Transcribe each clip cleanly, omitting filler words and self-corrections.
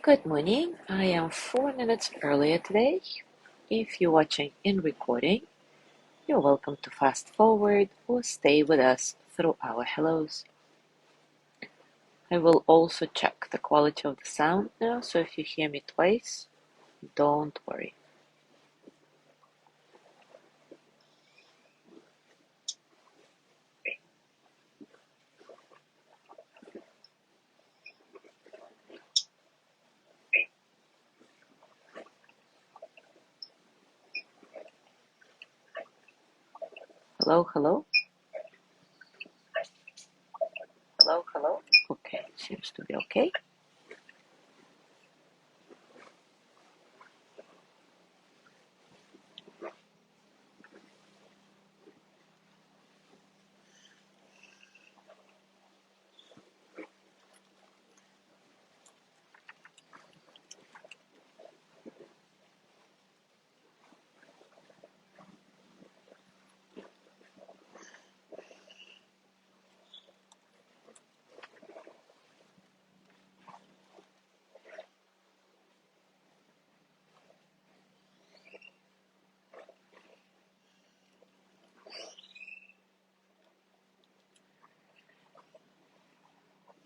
Good morning. I am 4 minutes earlier today. If you're watching in recording, you're welcome to fast forward or stay with us through our hellos. I will also check the quality of the sound now, so if you hear me twice, don't worry. Hello, hello? Hello, hello? Okay, seems to be okay.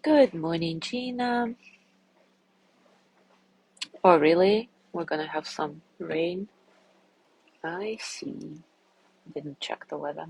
Good morning, Gina. Oh, really? We're gonna have some rain? I see. Didn't check the weather.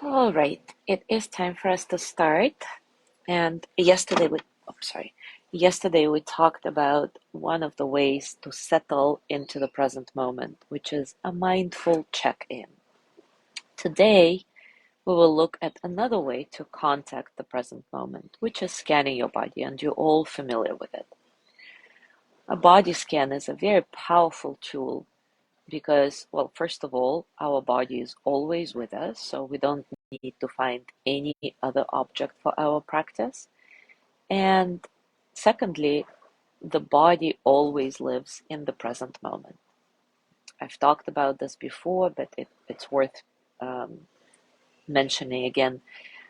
All right, it is time for us to start. And yesterday we talked about one of the ways to settle into the present moment, which is a mindful check-in. Today, we will look at another way to contact the present moment, which is scanning your body, and you're all familiar with it. A body scan is a very powerful tool because, well, first of all, our body is always with us, so we don't need to find any other object for our practice. And secondly, the body always lives in the present moment. I've talked about this before, but it's worth mentioning again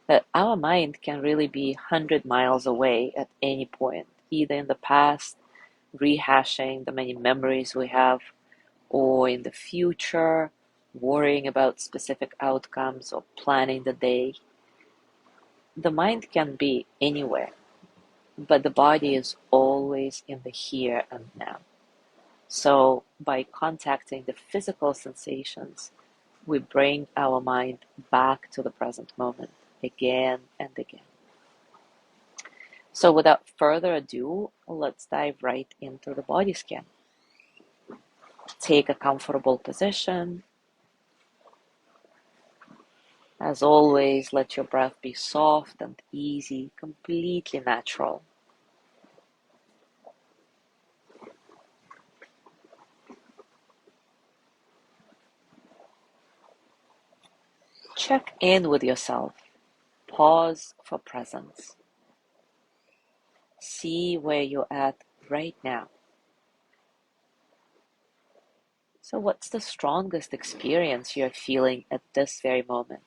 that our mind can really be 100 miles away at any point, either in the past, rehashing the many memories we have, or in the future, worrying about specific outcomes or planning the day. The mind can be anywhere, but the body is always in the here and now. So, by contacting the physical sensations, we bring our mind back to the present moment again and again. So, without further ado, let's dive right into the body scan. Take a comfortable position. As always, let your breath be soft and easy, completely natural. Check in with yourself. Pause for presence. See where you're at right now. So, what's the strongest experience you're feeling at this very moment?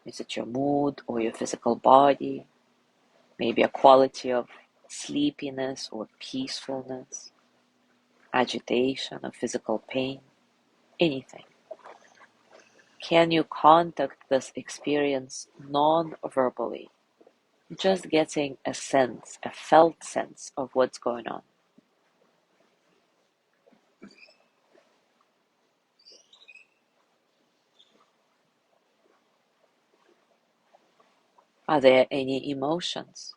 Is it your mood or your physical body? Maybe a quality of sleepiness or peacefulness, agitation or physical pain, anything. Can you contact this experience non-verbally? Just getting a sense, a felt sense of what's going on. Are there any emotions?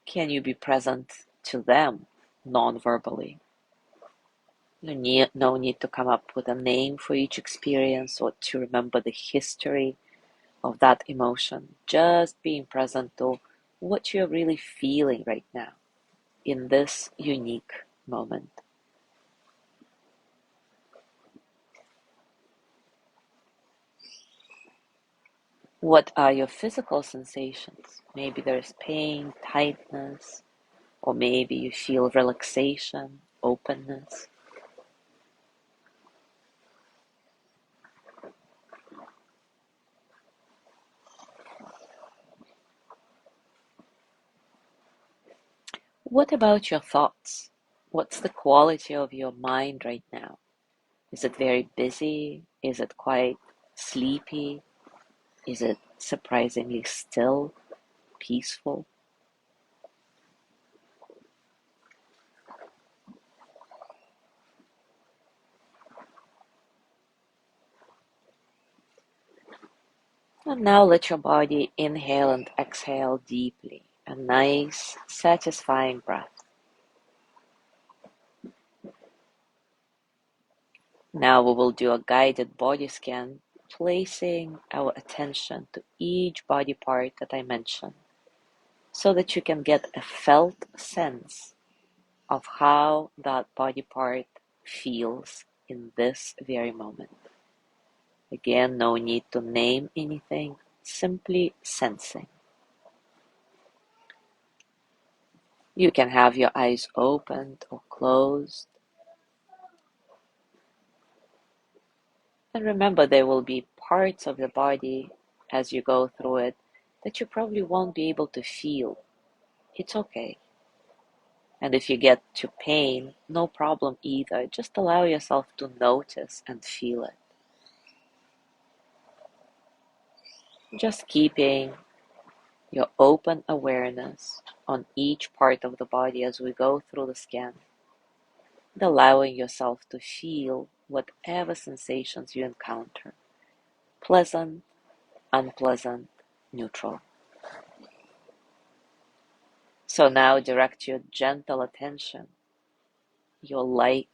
Can you be present to them non-verbally? No need to come up with a name for each experience or to remember the history of that emotion. Just being present to what you're really feeling right now in this unique moment. What are your physical sensations? Maybe there's pain, tightness, or maybe you feel relaxation, openness. What about your thoughts? What's the quality of your mind right now? Is it very busy? Is it quite sleepy? Is it surprisingly still, peaceful? And now let your body inhale and exhale deeply. A nice, satisfying breath. Now we will do a guided body scan, placing our attention to each body part that I mentioned, so that you can get a felt sense of how that body part feels in this very moment. Again, no need to name anything, simply sensing. You can have your eyes opened or closed. And remember, there will be parts of the body as you go through it that you probably won't be able to feel. It's okay. And if you get to pain, no problem either. Just allow yourself to notice and feel it. Just keeping your open awareness on each part of the body as we go through the scan, and allowing yourself to feel whatever sensations you encounter, pleasant, unpleasant, neutral. So now direct your gentle attention, your light,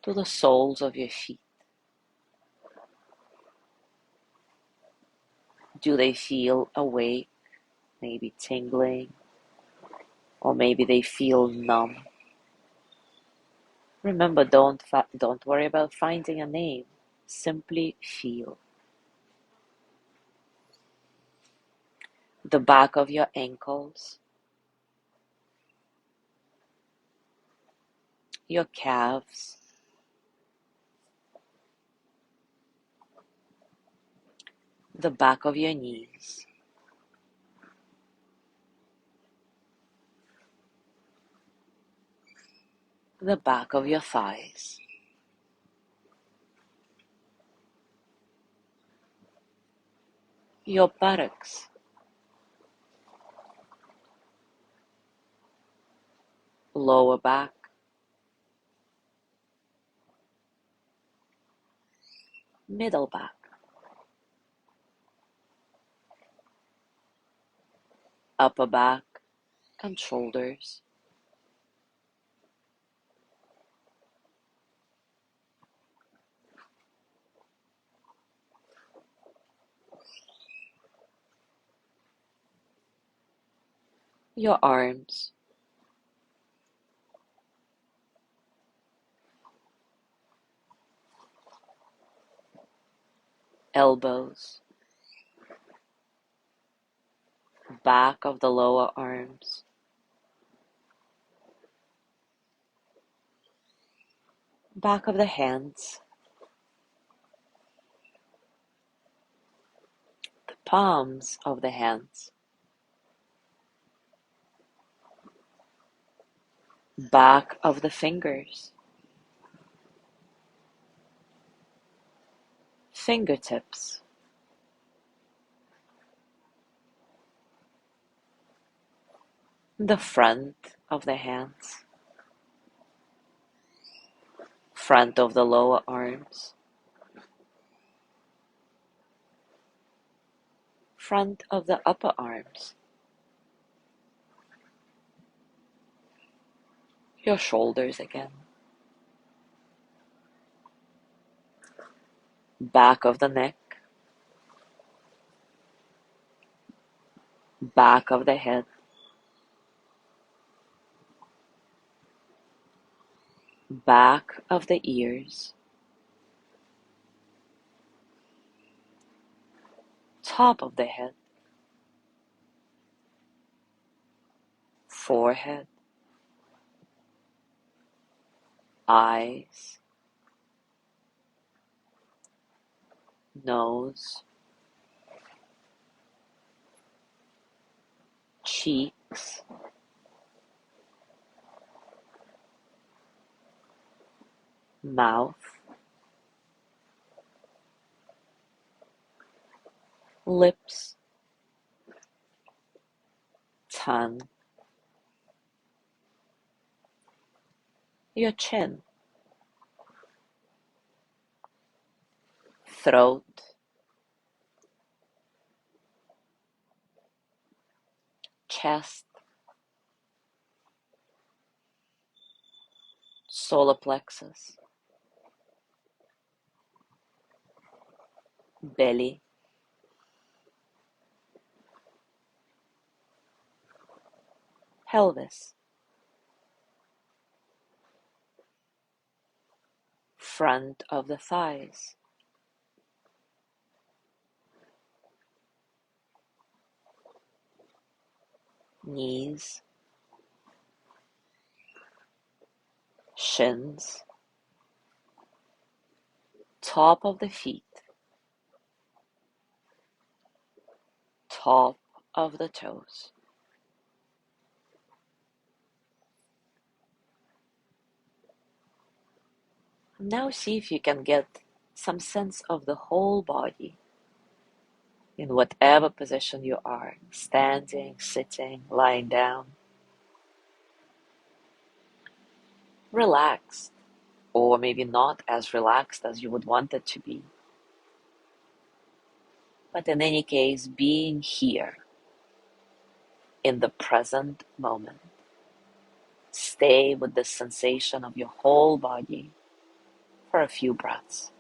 to the soles of your feet. Do they feel awake, maybe tingling, or maybe they feel numb? Remember, don't worry about finding a name. Simply feel. The back of your ankles, your calves, the back of your knees, the back of your thighs, your buttocks, lower back, middle back, upper back and shoulders, your arms, elbows, back of the lower arms, back of the hands, the palms of the hands, back of the fingers, fingertips, the front of the hands, front of the lower arms, front of the upper arms, your shoulders again, back of the neck, back of the head, back of the ears, top of the head, forehead, eyes, nose, cheeks, mouth, lips, tongue, your chin, throat, chest, solar plexus, belly, pelvis, front of the thighs, knees, shins, top of the feet, top of the toes. Now see if you can get some sense of the whole body in whatever position you are, standing, sitting, lying down. Relaxed, or maybe not as relaxed as you would want it to be. But in any case, being here in the present moment. Stay with the sensation of your whole body for a few breaths.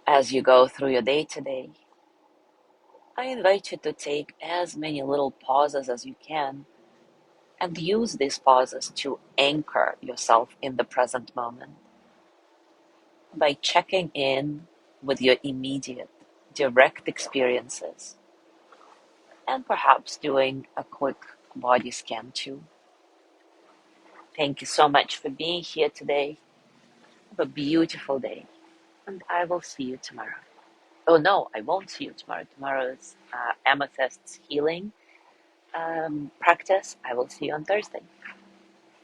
As you go through your day today, I invite you to take as many little pauses as you can and use these pauses to anchor yourself in the present moment by checking in with your immediate, direct experiences and perhaps doing a quick body scan too. Thank you so much for being here today. Have a beautiful day, and I will see you tomorrow. Oh no, I won't see you tomorrow. Tomorrow's Amethyst's healing practice. I will see you on Thursday.